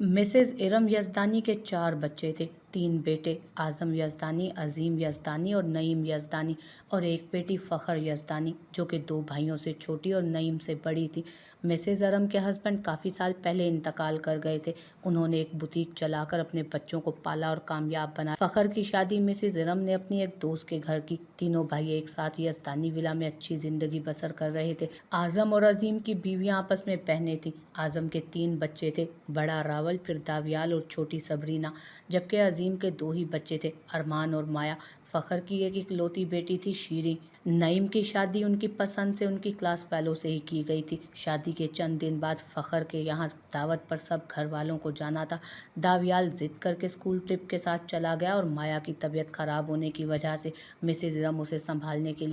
Mrs Iram Yazdani के 4 बच्चे थे। 3 बेटे आज़म यज़दानी, अज़ीम यज़दानी और नईम यज़दानी और एक बेटी फ़ख्र यज़दानी जो कि 2 भाइयों से छोटी और नईम से बड़ी थी। मिसेज़ इरम के हस्बैंड काफ़ी साल पहले इंतकाल कर गए थे। उन्होंने एक बुटीक चलाकर अपने बच्चों को पाला और कामयाब बनाया। फ़ख्र की शादी मिसेज़ इरम ने अपनी एक दोस्त के घर की। तीनों भाई एक साथ यज़दानी विला में अच्छी ज़िंदगी बसर कर रहे थे। आज़म और अज़ीम की बीवियाँ आपस में बहनें थीं। आज़म के 3 बच्चे थे, बड़ा रावल, फिर दावियाल और छोटी सबरीना, जबकि अज़ीम के 2 ही बच्चे थे, अरमान और माया। फ़ख्र की एक इकलौती बेटी थी शीरी। नईम की शादी उनकी पसंद से उनकी क्लास फेलो से ही की गई थी। शादी के चंद दिन बाद फ़ख्र के यहाँ दावत पर सब घर वालों को जाना था। दावियाल ज़िद करके स्कूल ट्रिप के साथ चला गया और माया की तबीयत ख़राब होने की वजह से मिसेज़ इरम उसे संभालने के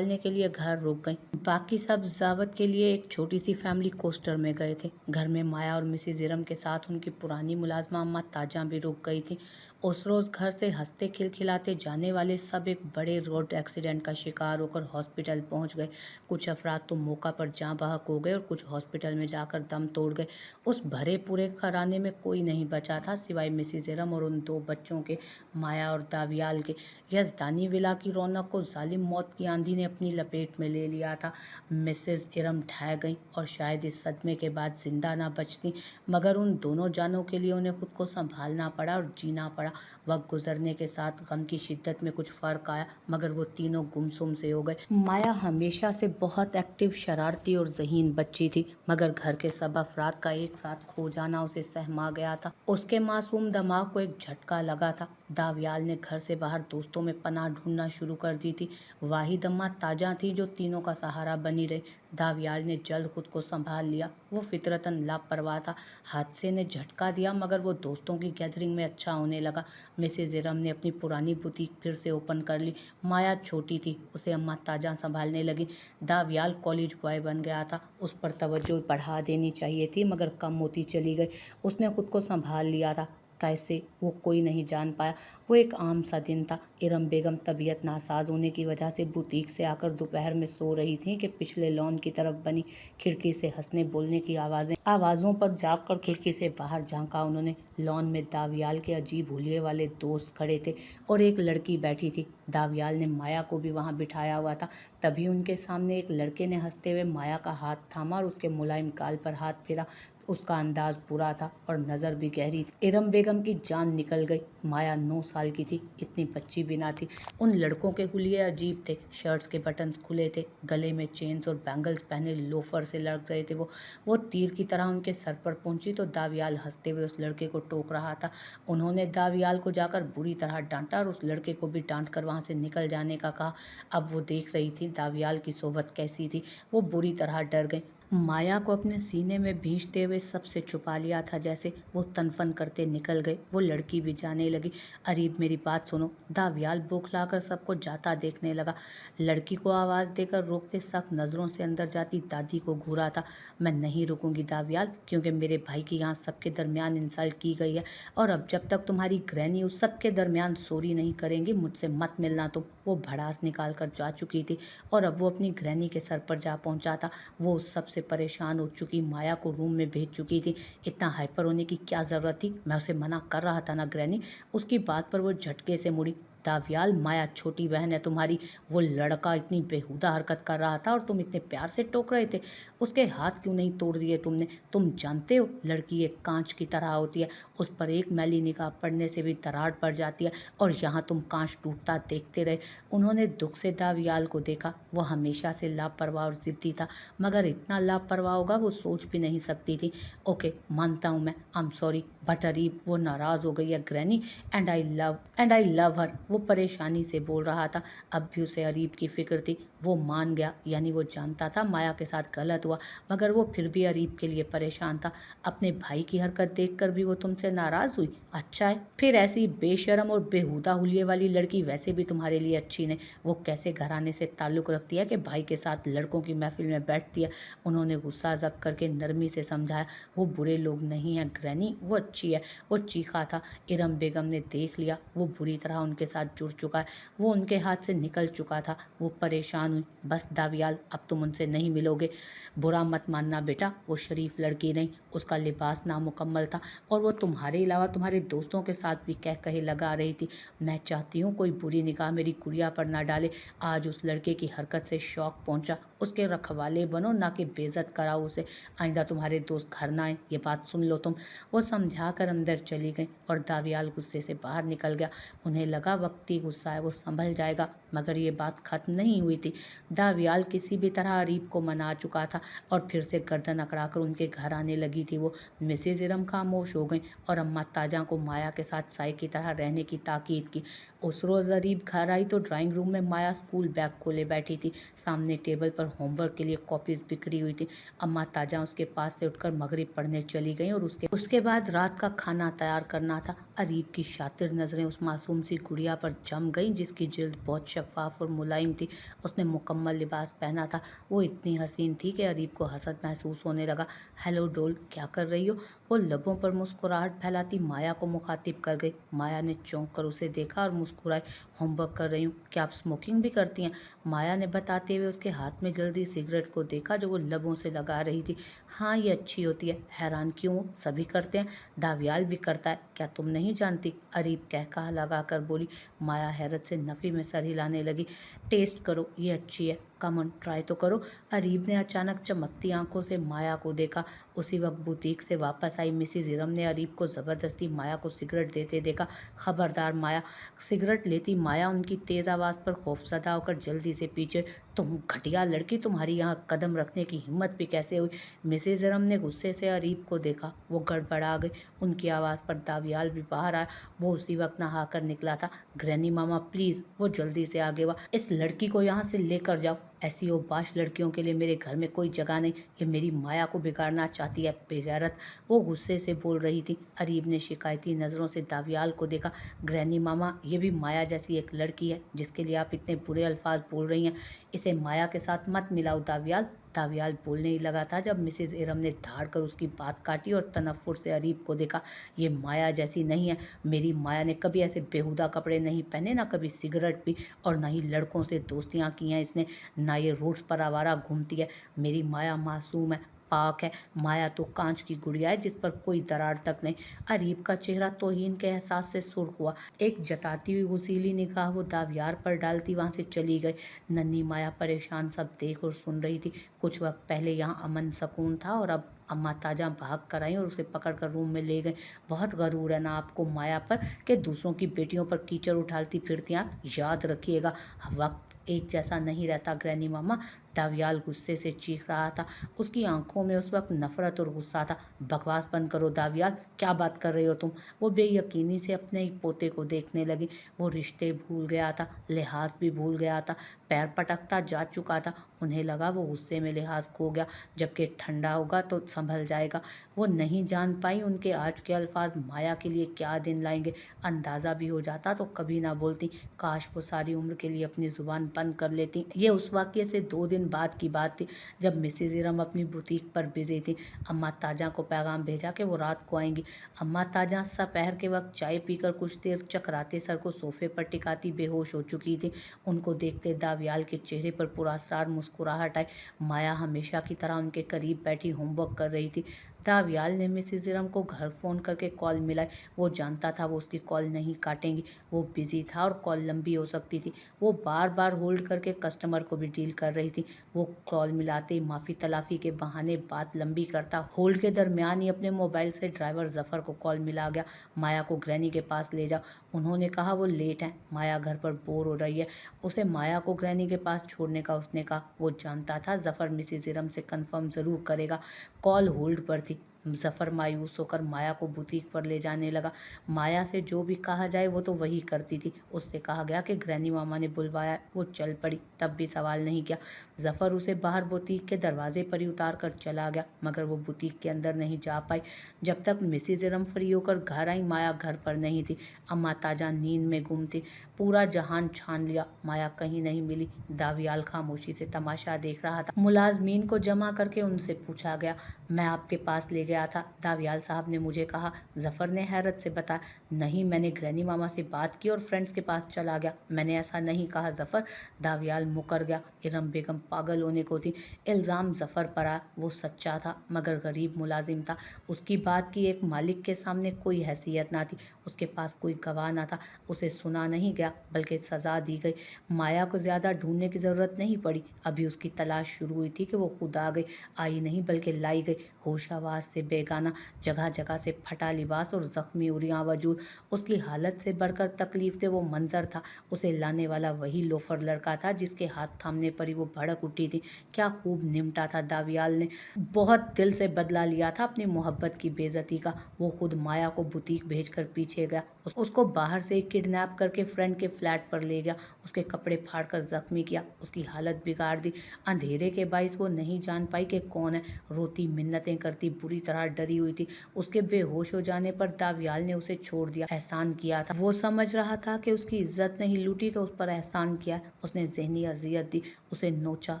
लिए घर रुक गई। बाकी सब दावत के लिए एक छोटी सी फैमिली कोस्टर में गए थे। घर में माया और मिसेज़ इरम के साथ उनकी पुरानी मुलाजमा अम्मा ताजा भी रुक गई थी। उस रोज़ घर से हंसते खिलखिलाते जाने वाले सब एक बड़े रोड एक्सीडेंट का शिकार होकर हॉस्पिटल पहुंच गए। कुछ अफराद तो मौका पर जाँ बहक हो गए और कुछ हॉस्पिटल में जाकर दम तोड़ गए। उस भरे पूरे घराने में कोई नहीं बचा था सिवाय मिसेज़ इरम और उन 2 बच्चों के, माया और दावियाल के। यज़दानी विला की रौनक को जालिम मौत की आंधी ने अपनी लपेट में ले लिया था। मिसेज़ इरम ढह गईं और शायद इस सदमे के बाद जिंदा ना बचती, मगर उन दोनों जानों के लिए उन्हें खुद को संभालना पड़ा और जीना पड़ा। वक्त गुजरने के साथ गम की शिद्दत में कुछ फ़र्क आया, मगर वो तीनों गुमसुम से हो गए। माया हमेशा से बहुत एक्टिव, शरारती और ज़हीन बच्ची थी, मगर घर के सब अफराद का एक साथ खो जाना उसे सहमा गया था। उसके मासूम दिमाग को एक झटका लगा था। दावियाल ने घर से बाहर दोस्तों में पनाह ढूंढना शुरू कर दी थी। वाहिद अम्मा ताजा थी जो तीनों का सहारा बनी रही। दावियाल ने जल्द खुद को संभाल लिया। वो फितरतन लापरवाह था। हादसे ने झटका दिया, मगर वो दोस्तों की गैदरिंग में अच्छा होने लगा। मिसेज़ इरम ने अपनी पुरानी बुटीक फिर से ओपन कर ली। माया छोटी थी, उसे अम्मा ताजा संभालने लगी। दावियाल कॉलेज बॉय बन गया था। उस पर तवज्जो बढ़ा देनी चाहिए थी, मगर कम होती चली गई। उसने खुद को संभाल लिया था। कैसे, वो कोई नहीं जान पाया। वो एक आम सा दिन था। इरम बेगम तबीयत नासाज होने की वजह से बुटीक से आकर दोपहर में सो रही थीं कि पिछले लॉन की तरफ बनी खिड़की से हंसने बोलने की आवाज़ों पर जागकर खिड़की से बाहर झांका। उन्होंने लॉन में दावियाल के अजीब हुलिये वाले दोस्त खड़े थे और एक लड़की बैठी थी। दावियाल ने माया को भी वहाँ बिठाया हुआ था। तभी उनके सामने एक लड़के ने हंसते हुए माया का हाथ थामा और उसके मुलायम गाल पर हाथ फेरा। उसका अंदाज बुरा था और नज़र भी गहरी थी। इरम बेगम की जान निकल गई। माया 9 साल की थी, इतनी बच्ची भी ना थी। उन लड़कों के हुलिये अजीब थे। शर्ट्स के बटन्स खुले थे, गले में चेन्स और बैंगल्स पहने लोफर से लड़क रहे थे। वो तीर की तरह उनके सर पर पहुंची तो दावियाल हंसते हुए उस लड़के को टोक रहा था। उन्होंने दावियाल को जाकर बुरी तरह डांटा और उस लड़के को भी डांट कर वहाँ से निकल जाने का कहा। अब वो देख रही थी दावियाल की सोबत कैसी थी। वो बुरी तरह डर गई। माया को अपने सीने में भींचते हुए सबसे छुपा लिया था जैसे। वो तनफन करते निकल गए। वो लड़की भी जाने लगी। अरीब, मेरी बात सुनो। दावियाल बौखलाकर सबको जाता देखने लगा। लड़की को आवाज़ देकर रोकते सख्त नज़रों से अंदर जाती दादी को घूरा था। मैं नहीं रुकूंगी दावियाल, क्योंकि मेरे भाई की यहाँ सबके दरमियान इंसल्ट की गई है, और अब जब तक तुम्हारी ग्रैनी उस सबके दरमियान सॉरी नहीं करेंगी मुझसे मत मिलना तुम। वो भड़ास निकाल कर जा चुकी थी और अब वो अपनी ग्रैनी के सर पर जा पहुंचा था। वो उस सबसे परेशान हो चुकी माया को रूम में भेज चुकी थी। इतना हाइपर होने की क्या ज़रूरत थी? मैं उसे मना कर रहा था ना ग्रैनी। उसकी बात पर वो झटके से मुड़ी। दावियाल, माया छोटी बहन है तुम्हारी। वो लड़का इतनी बेहुदा हरकत कर रहा था और तुम इतने प्यार से टोक रहे थे। उसके हाथ क्यों नहीं तोड़ दिए तुमने? तुम जानते हो लड़की एक कांच की तरह होती है, उस पर एक मैली निगाह पड़ने से भी दरार पड़ जाती है, और यहाँ तुम कांच टूटता देखते रहे। उन्होंने दुख से दावियाल को देखा। वो हमेशा से लापरवाह और जिद्दी था, मगर इतना लापरवाह होगा वो सोच भी नहीं सकती थी। ओके, मानता हूँ मैं, I am sorry, but Areeb, वो नाराज़ हो गई है ग्रैनी, एंड आई लव हर। वो परेशानी से बोल रहा था। अब भी उसे अरीब की फिक्र थी। वो मान गया, यानी वो जानता था माया के साथ गलत हुआ, मगर वो फिर भी अरीब के लिए परेशान था। अपने भाई की हरकत देखकर भी वो तुमसे नाराज़ हुई? अच्छा है, फिर ऐसी बेशरम और बेहुदा हुलिये वाली लड़की वैसे भी तुम्हारे लिए अच्छी नहीं। वो कैसे घराने से ताल्लुक़ रखती है कि भाई के साथ लड़कों की महफिल में बैठती है? उन्होंने गुस्सा जब्त करके नरमी से समझाया। वो बुरे लोग नहीं हैं ग्रैनी, वो अच्छी है। वो चीखा था। इरम बेगम ने देख लिया वो बुरी तरह उनके साथ जुड़ चुका है। वो उनके हाथ से निकल चुका था। वो परेशान हैरान हुई। बस दावियाल, अब तुम उनसे नहीं मिलोगे। बुरा मत मानना बेटा, वो शरीफ लड़की नहीं, उसका लिबास नामुकम्मल था और वो तुम्हारे अलावा तुम्हारे दोस्तों के साथ भी कह कहे लगा रही थी। मैं चाहती हूँ कोई बुरी निगाह मेरी गुड़िया पर ना डाले। आज उस लड़के की हरकत से शौक पहुंचा, उसके रखवाले बनो ना कि बेइज्जत कराओ उसे। आइंदा तुम्हारे दोस्त घर ना आए, ये बात सुन लो तुम। वो समझा कर अंदर चली गई और दावियाल गुस्से से बाहर निकल गया। उन्हें लगा वक्ती गुस्सा है, वो संभल जाएगा, मगर ये बात खत्म नहीं हुई थी। दावियाल किसी भी तरह अरीब को मना चुका था और फिर से गर्दन अकड़ाकर उनके घर आने लगी थी। वो मिसेज इरम खामोश हो गई और अम्मा ताजा को माया के साथ साई की तरह रहने की ताकीद की। उस रोज़ अरीब घर आई तो ड्राइंग रूम में माया स्कूल बैग खोले बैठी थी। सामने टेबल पर होमवर्क के लिए कॉपीज बिखरी हुई थी। अम्मा ताजा उसके पास से उठकर मगरिब पढ़ने चली गई और उसके बाद रात का खाना तैयार करना था। अरीब की शातिर नज़रें उस मासूम सी गुड़िया पर जम गईं जिसकी जिल्द बहुत शफाफ और मुलायम थी। उसने मुकम्मल लिबास पहना था। वो इतनी हसीन थी कि अरीब को हसद महसूस होने लगा। हेलो डोल, क्या कर रही हो? वो लबों पर मुस्कुराहट फैलाती माया को मुखातिब कर गई। माया ने चौंक कर उसे देखा और मुस्कुराई। होमवर्क कर रही हूँ। क्या आप स्मोकिंग भी करती हैं? माया ने बताते हुए उसके हाथ में जल्दी सिगरेट को देखा जो वो लबों से लगा रही थी। हाँ, ये अच्छी होती है। हैरान क्यों हो? सभी करते हैं, दावियाल भी करता है। क्या तुम नहीं जानती? अरीब कहका लगा कर बोली। माया हैरत से नफ़ी में सर हिलाने लगी। टेस्ट करो, ये अच्छी है, कम ऑन ट्राई तो करो। अरीब ने अचानक चमकती आंखों से माया को देखा। उसी वक्त बुटीक से वापस आई मिसेज इरम ने अरीब को ज़बरदस्ती माया को सिगरेट देते देखा। खबरदार माया। सिगरेट लेती माया उनकी तेज़ आवाज़ पर खौफजदा होकर जल्दी से पीछे। तुम घटिया लड़की, तुम्हारी यहाँ कदम रखने की हिम्मत भी कैसे हुई? मिसेज इरम ने गुस्से से अरीब को देखा। वो गड़बड़ा गई। उनकी आवाज़ पर दावियाल भी बाहर आया। वो उसी वक्त नहा कर निकला था। ग्रैनी मामा प्लीज़, वो जल्दी से आगे हुआ, इस लड़की को यहाँ से लेकर जाओ। ऐसी ओबाश लड़कियों के लिए मेरे घर में कोई जगह नहीं। ये मेरी माया को बिगाड़ना चाहती है, बेगैरत। वो गुस्से से बोल रही थी। अरीब ने शिकायती नज़रों से दावियाल को देखा। ग्रैनी मामा, ये भी माया जैसी एक लड़की है जिसके लिए आप इतने बुरे अल्फाज बोल रही हैं। इसे माया के साथ मत मिलाओ दावियाल। दावियाल बोलने ही लगा था जब मिसेज इरम ने धाड़ कर उसकी बात काटी और तनफ्फुर से अरीब को देखा। ये माया जैसी नहीं है। मेरी माया ने कभी ऐसे बेहुदा कपड़े नहीं पहने, ना कभी सिगरेट पी और ना ही लड़कों से दोस्तियाँ की हैं इसने, ना ये रोड्स पर आवारा घूमती है। मेरी माया मासूम है, पाक है। माया तो कांच की गुड़िया है जिस पर कोई दरार तक नहीं। अरीब का चेहरा तौहीन के एहसास से सुर्ख हुआ। एक जताती हुई गुसीली निगाह वो दावियार पर डालती वहाँ से चली गई। नन्ही माया परेशान सब देख और सुन रही थी। कुछ वक्त पहले यहाँ अमन सकून था और अब अम्मा ताजा भाग कर आई और उसे पकड़कर रूम में ले गए। बहुत गरूर है ना आपको माया पर कि दूसरों की बेटियों पर कीचड़ उठाती फिरती आप। याद रखिएगा, वक्त एक जैसा नहीं रहता ग्रैनी मामा। दावियाल गुस्से से चीख रहा था। उसकी आंखों में उस वक्त नफरत और गुस्सा था। बकवास बंद करो दावियाल, क्या बात कर रहे हो तुम? वो बेयकीनी से अपने ही पोते को देखने लगी। वो रिश्ते भूल गया था, लिहाज भी भूल गया था, पैर पटकता जा चुका था। उन्हें लगा वो गुस्से में लिहाज खो गया, जबकि ठंडा होगा तो संभल जाएगा। वो नहीं जान पाई उनके आज के अल्फाज माया के लिए क्या दिन लाएंगे। अंदाज़ा भी हो जाता तो कभी ना बोलती। काश वो सारी उम्र के लिए अपनी ज़ुबान बंद कर लेती। ये उस वाक़ये से 2 दिन बाद की बात थी जब मिसेज इरम अपनी बुटीक पर बिजी थी। अम्मा ताजा को पैगाम भेजा कि वो रात को आएंगी। अम्मा ताजा दोपहर के वक्त चाय पीकर कुछ देर चकराते सर को सोफे पर टिकाती बेहोश हो चुकी थी। उनको देखते दावियाल के चेहरे पर पुरस्कार मुस्कुराहट आई। माया हमेशा की तरह उनके करीब बैठी होमवर्क कर रही थी। दावियाल ने मिसेज इरम को घर फ़ोन करके कॉल मिलाई। वो जानता था वो उसकी कॉल नहीं काटेंगी। वो बिजी था और कॉल लंबी हो सकती थी। वो बार बार होल्ड करके कस्टमर को भी डील कर रही थी। वो कॉल मिलाते ही माफ़ी तलाफ़ी के बहाने बात लंबी करता। होल्ड के दरमियान ही अपने मोबाइल से ड्राइवर जफ़र को कॉल मिला गया। माया को ग्रैनी के पास ले जाओ, उन्होंने कहा वो लेट हैं। माया घर पर बोर हो रही है। उसे माया को ग्रैनी के पास छोड़ने का उसने कहा। वो जानता था जफ़र मिसेज इरम से कंफर्म ज़रूर करेगा। कॉल होल्ड पर थी। जफ़र मायूस होकर माया को बुटीक पर ले जाने लगा। माया से जो भी कहा जाए वो तो वही करती थी। उससे कहा गया कि ग्रैनी मामा ने बुलवाया, वो चल पड़ी, तब भी सवाल नहीं किया। जफ़र उसे बाहर बुटीक के दरवाजे पर ही उतार कर चला गया, मगर वो बुटीक के अंदर नहीं जा पाई। जब तक मिसेज इरम फ्री होकर घर आई, माया घर पर नहीं थी। अम्मा ताजा नींद में गुम थी। पूरा जहान छान लिया, माया कहीं नहीं मिली। दावियाल खामोशी से तमाशा देख रहा था। मुलाजमीन को जमा करके उनसे पूछा गया, मैं आपके पास ले गया था, दावियाल साहब ने मुझे कहा। जफर ने हैरत से बताया। नहीं, मैंने ग्रैनी मामा से बात की और फ्रेंड्स के पास चला गया। मैंने ऐसा नहीं कहा जफर। दावियाल मुकर गया। इरम बेगम पागल होने को थी। इल्ज़ाम जफर पर आया। वो सच्चा था मगर गरीब मुलाजिम था। उसकी बात की एक मालिक के सामने कोई हैसियत ना थी। उसके पास कोई गवाह ना था। उसे सुना नहीं गया बल्कि सज़ा दी गई। माया को ज़्यादा ढूंढने की ज़रूरत नहीं पड़ी। अभी उसकी तलाश शुरू हुई थी कि वो खुद आ गई। आई नहीं बल्कि लाई गई। होश आवाज से बेगाना, जगह जगह से फटा लिबास और जख्मी उरियां वजूद। उसकी हालत से बढ़कर तकलीफ दे वो मंजर था। उसे लाने वाला वही लोफर लड़का था जिसके हाथ थामने पर ही वो भड़क उठी थी। क्या खूब निमटा था दावियाल ने। बहुत दिल से बदला लिया था अपनी मोहब्बत की बेइज्जती का। वो खुद माया को बुटीक भेजकर पीछे गया। उसको बाहर से किडनैप करके फ्रेंड के फ्लैट पर ले गया। उसके कपड़े फाड़कर जख्मी किया। उसकी हालत बिगाड़ दी। अंधेरे के बाइस वो नहीं जान पाई कि कौन है। रोती मिन्नतें करती बुरी तरह डरी हुई थी। उसके बेहोश हो जाने पर दावियाल ने उसे छोड़ दिया। एहसान किया था। वो समझ रहा था कि उसकी इज्जत नहीं लूटी तो उस पर एहसान किया है। उसने ज़हनी अजियत दी, उसे नोचा,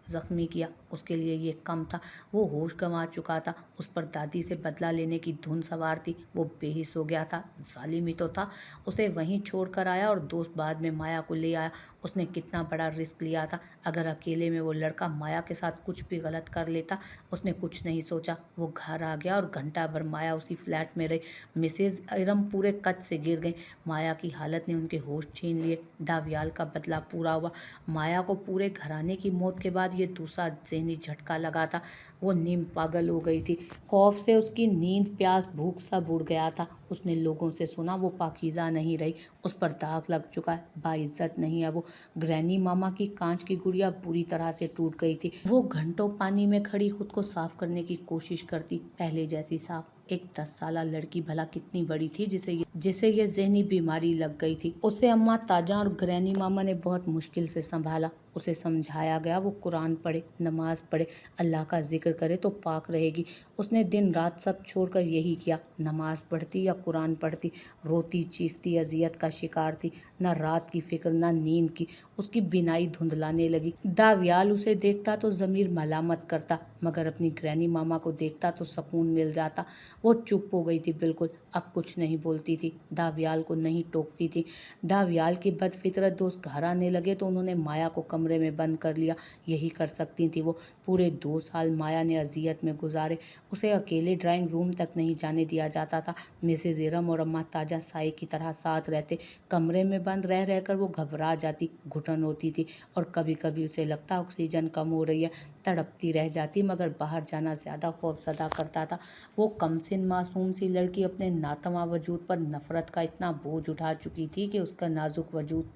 जख्मी किया। उसके लिए ये कम था। वो होश गंवा चुका था। उस पर दादी से बदला लेने की धुन सवार थी। वो बेहिस हो गया था। जालिम ही तो था। उसे वहीं छोड़कर आया और दोस्त बाद में माया को ले आया। उसने कितना बड़ा रिस्क लिया था। अगर अकेले में वो लड़का माया के साथ कुछ भी गलत कर लेता। उसने कुछ नहीं सोचा। वो घर आ गया और घंटा भर माया उसी फ्लैट में रही। मिसेज इरम पूरे कच से गिर गई। माया की हालत ने उनके होश छीन लिए। दावियाल का बदला पूरा हुआ। माया को पूरे घराने की मौत के बाद ये दूसरा ज़हनी झटका लगा था। वो नीम पागल हो गई थी। खौफ से उसकी नींद, प्यास, भूख सब उड़ गया था। उसने लोगों से सुना वो पाकीज़ा नहीं रही। उस पर दाग लग चुका है। बाइज्जत नहीं है वो। ग्रैनी मामा की कांच की गुड़िया बुरी तरह से टूट गई थी। वो घंटों पानी में खड़ी खुद को साफ करने की कोशिश करती, पहले जैसी साफ। एक 10 साला लड़की भला कितनी बड़ी थी जिसे ये ज़हनी बीमारी लग गई थी। उसे अम्मा ताजा और ग्रैनी मामा ने बहुत मुश्किल से संभाला। उसे समझाया गया वो कुरान पढ़े, नमाज पढ़े, अल्लाह का जिक्र करे तो पाक रहेगी। उसने दिन रात सब छोड़कर यही किया। नमाज पढ़ती या कुरान पढ़ती, रोती चीखती, अजियत का शिकार थी। न रात की फिक्र न नींद की। उसकी बिनाई धुंधलाने लगी। दावियाल उसे देखता तो ज़मीर मलामत करता, मगर अपनी ग्रैनी मामा को देखता तो सुकून मिल जाता। वो चुप हो गई थी बिल्कुल। अब कुछ नहीं बोलती थी, दावियाल को नहीं टोकती थी। दावियाल की बदफितरत दोस्त घर आने लगे तो उन्होंने माया को कमरे में बंद कर लिया। यही कर सकती थी वो। पूरे 2 साल माया ने अजियत में गुजारे। उसे अकेले ड्राइंग रूम तक नहीं जाने दिया जाता था। मिसेज इरम और अम्मा ताजा साए की तरह साथ रहते। कमरे में बंद रह रहकर वो घबरा जाती, घुटन होती थी और कभी कभी उसे लगता ऑक्सीजन कम हो रही है। तड़पती रह जाती मगर बाहर जाना ज़्यादा खौफजदा करता था। वो कमसिन मासूम सी लड़की अपने नातवा वजूद पर नफरत का इतना बोझ उठा चुकी थी कि उसका नाजुक वजूद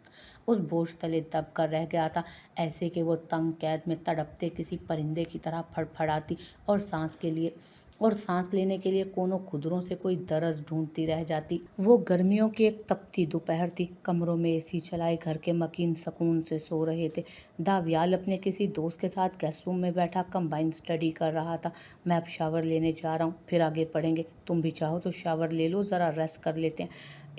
उस बोझ तले दब कर रह गया था। ऐसे कि वो तंग कैद में तड़पते किसी परिंदे की तरह फड़फड़ाती और सांस लेने के लिए कोनों खुदरों से कोई दरस ढूंढती रह जाती। वो गर्मियों की एक तपती दोपहर थी। कमरों में एसी चलाए घर के मकीन सुकून से सो रहे थे। दावियाल अपने किसी दोस्त के साथ गेस्ट रूम में बैठा कंबाइन स्टडी कर रहा था। मैं अब शावर लेने जा रहा हूँ, फिर आगे पढ़ेंगे। तुम भी चाहो तो शावर ले लो, ज़रा रेस्ट कर लेते हैं।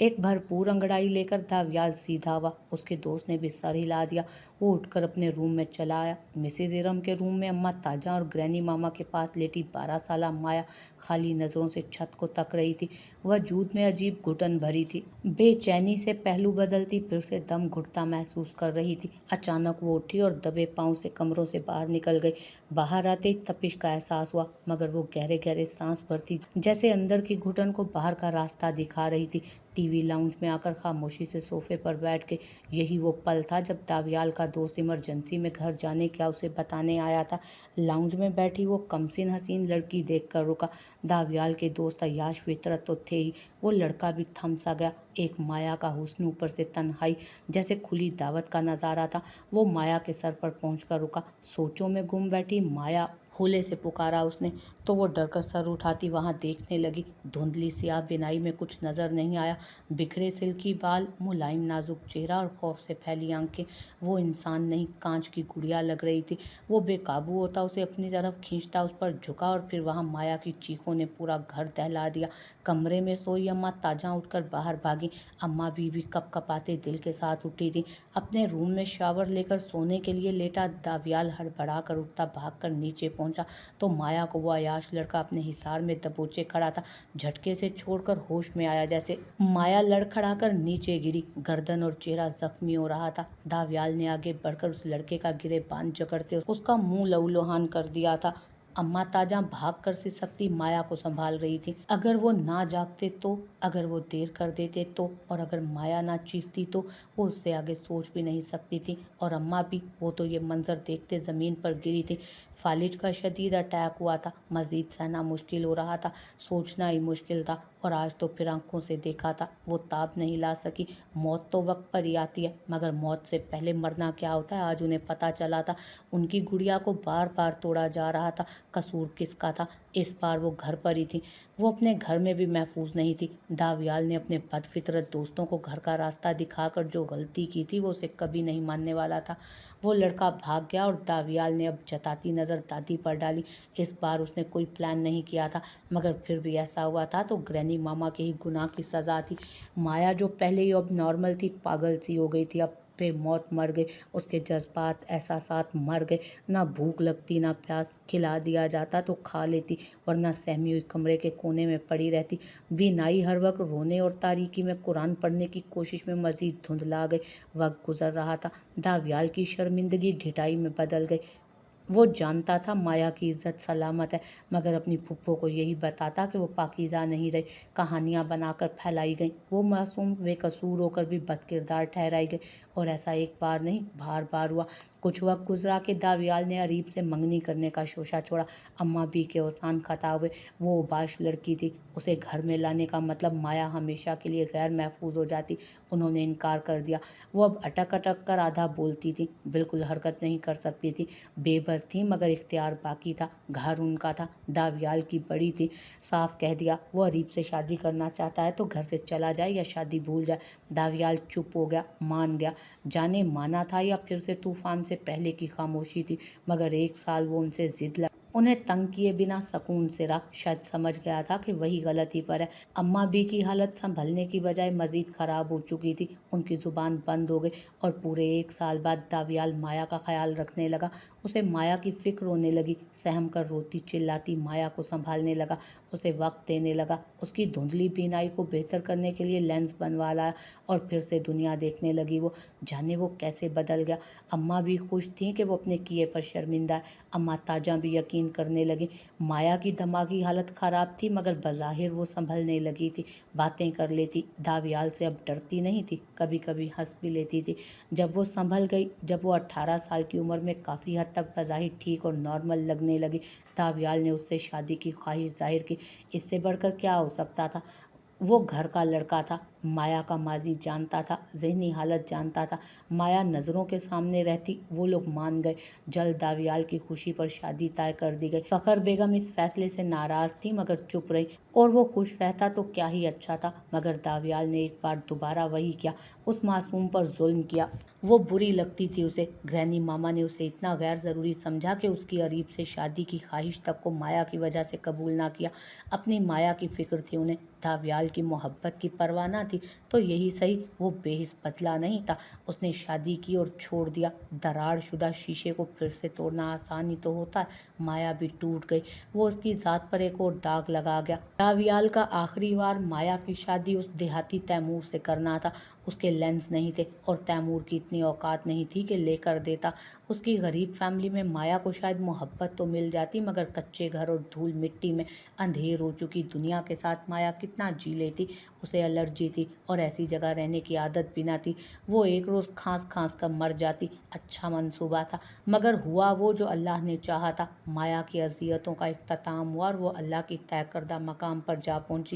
एक भरपूर अंगड़ाई लेकर दावियाल सीधा हुआ। उसके दोस्त ने भी सर हिला दिया। वो उठकर अपने रूम में चला आया। मिसेज इरम के रूम में अम्मा ताजा और ग्रैनी मामा के पास लेटी 12 साला माया खाली नज़रों से छत को तक रही थी। वजूद में अजीब घुटन भरी थी। बेचैनी से पहलू बदलती, फिर से दम घुटता महसूस कर रही थी। अचानक वो उठी और दबे पाँव से कमरों से बाहर निकल गई। बाहर आते ही तपिश का एहसास हुआ, मगर वो गहरे गहरे सांस भरती जैसे अंदर की घुटन को बाहर का रास्ता दिखा रही थी। टीवी लाउंज में आकर खामोशी से सोफे पर बैठ के यही वो पल था जब दावियाल का दोस्त इमरजेंसी में घर जाने क्या उसे बताने आया था। लाउंज में बैठी वो कमसिन हसीन लड़की देखकर रुका। दावियाल के दोस्त अय्याश फितरत तो थे ही, वो लड़का भी थम सा गया। एक माया का हुस्न, ऊपर से तन्हाई, जैसे खुली दावत का नज़ारा था। वो माया के सर पर पहुंचकर रुका। सोचों में गुम बैठी माया होले से पुकारा उसने, तो वो डरकर सर उठाती वहां देखने लगी। धुंधली सियाह बिनाई में कुछ नजर नहीं आया। बिखरे सिल्की बाल, मुलायम नाजुक चेहरा और खौफ से फैली आंखें। वो इंसान नहीं, कांच की गुड़िया लग रही थी। वो बेकाबू होता उसे अपनी तरफ खींचता, उस पर झुका और फिर वहां माया की चीखों ने पूरा घर दहला दिया। कमरे में सोई अम्मा ताजा उठकर बाहर भागी। अम्मा भी कपकपाते दिल के साथ उठी थी। अपने रूम में शावर लेकर सोने के लिए लेटा दावियाल हड़बड़ा कर उठता भागकर नीचे पहुंचा तो माया को वो बेलाश लड़का अपने हिसार में दबोचे खड़ा था, झटके से छोड़कर होश में आया जैसे। माया लड़खड़ाकर नीचे गिरी, गर्दन और चेहरा जख्मी हो रहा था। दावियाल ने आगे बढ़कर उस लड़के का गिरेबान जकड़ते उसका मुंह लहूलुहान कर दिया था। अम्मा ताजा भाग कर सिसकती माया को संभाल रही थी। अगर वो ना जागते तो, अगर वो देर कर देते तो, और अगर माया ना चीखती तो वो उससे आगे सोच भी नहीं सकती थी। और अम्मा भी, वो तो ये मंजर देखते ज़मीन पर गिरी थी। फालिज का शदीद अटैक हुआ था, मजीद सहना मुश्किल हो रहा था, सोचना ही मुश्किल था। और आज तो फिर आंखों से देखा था, वो ताब नहीं ला सकी। मौत तो वक्त पर ही आती है, मगर मौत से पहले मरना क्या होता है आज उन्हें पता चला था। उनकी गुड़िया को बार बार तोड़ा जा रहा था। कसूर किसका था? इस बार वो घर पर ही थी, वो अपने घर में भी महफूज नहीं थी। दावियाल ने अपने बदफितरत दोस्तों को घर का रास्ता दिखाकर जो गलती की थी वो उसे कभी नहीं मानने वाला था। वो लड़का भाग गया और दावियाल ने अब जताती नज़र दादी पर डाली। इस बार उसने कोई प्लान नहीं किया था, मगर फिर भी ऐसा हुआ था तो ग्रैनी मामा के ही गुनाह की सज़ा थी। माया जो पहले ही अब नॉर्मल थी, पागल सी हो गई थी, अब मौत मर गई। उसके जज्बात एहसासात मर गए। ना भूख लगती ना प्यास, खिला दिया जाता तो खा लेती, वरना सहमी हुई कमरे के कोने में पड़ी रहती। बीनाई हर वक्त रोने और तारीकी में कुरान पढ़ने की कोशिश में मजीद धुंधला गई। वक्त गुजर रहा था, दावियाल की शर्मिंदगी ढिठाई में बदल गई। वो जानता था माया की इज्जत सलामत है, मगर अपनी फुप्पो को यही बताता कि वो पाकीज़ा नहीं रही। कहानियाँ बनाकर फैलाई गईं, वो मासूम बेकसूर होकर भी बदकिरदार ठहराई गई। और ऐसा एक बार नहीं, बार बार हुआ। कुछ वक्त गुजरा कि दावियाल ने अरीब से मंगनी करने का शोशा छोड़ा। अम्मा भी के ओसान खता हुए। वो उबाश लड़की थी, उसे घर में लाने का मतलब माया हमेशा के लिए गैर महफूज हो जाती। उन्होंने इनकार कर दिया। वो अब अटक अटक कर आधा बोलती थी, बिल्कुल हरकत नहीं कर सकती थी, बेबस थी, मगर इख्तियार बाकी था। घर उनका था, दावियाल की बड़ी थी। साफ कह दिया, वो अरीब से शादी करना चाहता है तो घर से चला जाए या शादी भूल जाए। दावियाल चुप हो गया, मान गया। जाने माना था या फिर से तूफान से पहले की खामोशी थी, मगर 1 साल वो उनसे जिद लगा, उन्हें तंग किए बिना सकून से रहा। शायद समझ गया था कि वही गलती पर है। अम्मा बी की हालत संभलने की बजाय मजीद खराब हो चुकी थी। उनकी जुबान बंद हो गई और पूरे 1 साल बाद दावियाल माया का ख्याल रखने लगा। उसे माया की फिक्र होने लगी। सहम कर रोती चिल्लाती माया को संभालने लगा, उसे वक्त देने लगा। उसकी धुंधली बीनाई को बेहतर करने के लिए लेंस बनवा लाया और फिर से दुनिया देखने लगी। वो जाने वो कैसे बदल गया। अम्मा भी खुश थी कि वो अपने किए पर शर्मिंदा है। अम्मा ताजा भी यकीन करने लगी। माया की दिमागी हालत ख़राब थी, मगर बज़ाहिर वो संभलने लगी थी, बातें कर लेती। दावियाल से अब डरती नहीं थी, कभी कभी हंस भी लेती थी। जब वो संभल गई, जब वो 18 साल की उम्र में काफ़ी हद तक बज़ाहिर ठीक और नॉर्मल लगने लगी, दावियाल ने उससे शादी की ख्वाहिश जाहिर की। इससे बढ़कर क्या हो सकता था? वो घर का लड़का था, माया का माजी जानता था, ज़हनी हालत जानता था। माया नज़रों के सामने रहती, वो लोग मान गए। जल्द दावियाल की खुशी पर शादी तय कर दी गई। फ़खर बेगम इस फैसले से नाराज़ थी, मगर चुप रही। और वो खुश रहता तो क्या ही अच्छा था, मगर दावियाल ने एक बार दोबारा वही किया, उस मासूम पर जुल्म किया। वो बुरी लगती थी उसे। ग्रैनी मामा ने उसे इतना गैर ज़रूरी समझा कि उसकी अरीब से शादी की ख्वाहिश तक को माया की वजह से कबूल ना किया। अपनी माया की फ़िक्र थी उन्हें, दावियाल की मोहब्बत की परवाह ना थी। तो यही सही, वो बेहिस पतला नहीं था। उसने शादी की और छोड़ दिया। दरार शुदा शीशे को फिर से तोड़ना आसान ही तो होता है। माया भी टूट गई। वो उसकी ज़ात पर एक और दाग लगा गया। दावियाल का आखिरी बार माया की शादी उस देहाती तैमूर से करना था। उसके लेंस नहीं थे और तैमूर की इतनी औकात नहीं थी कि लेकर देता। उसकी गरीब फैमिली में माया को शायद मोहब्बत तो मिल जाती, मगर कच्चे घर और धूल मिट्टी में अंधेर हो चुकी दुनिया के साथ माया कितना जी लेती। उसे एलर्जी थी और ऐसी जगह रहने की आदत भी ना थी। वो एक रोज़ खांस खांस कर मर जाती। अच्छा मंसूबा था, मगर हुआ वो जो अल्लाह ने चाहा था। माया की अजियतों का इख्तिताम हुआ और वो अल्लाह की तय करदा मकाम पर जा पहुंची।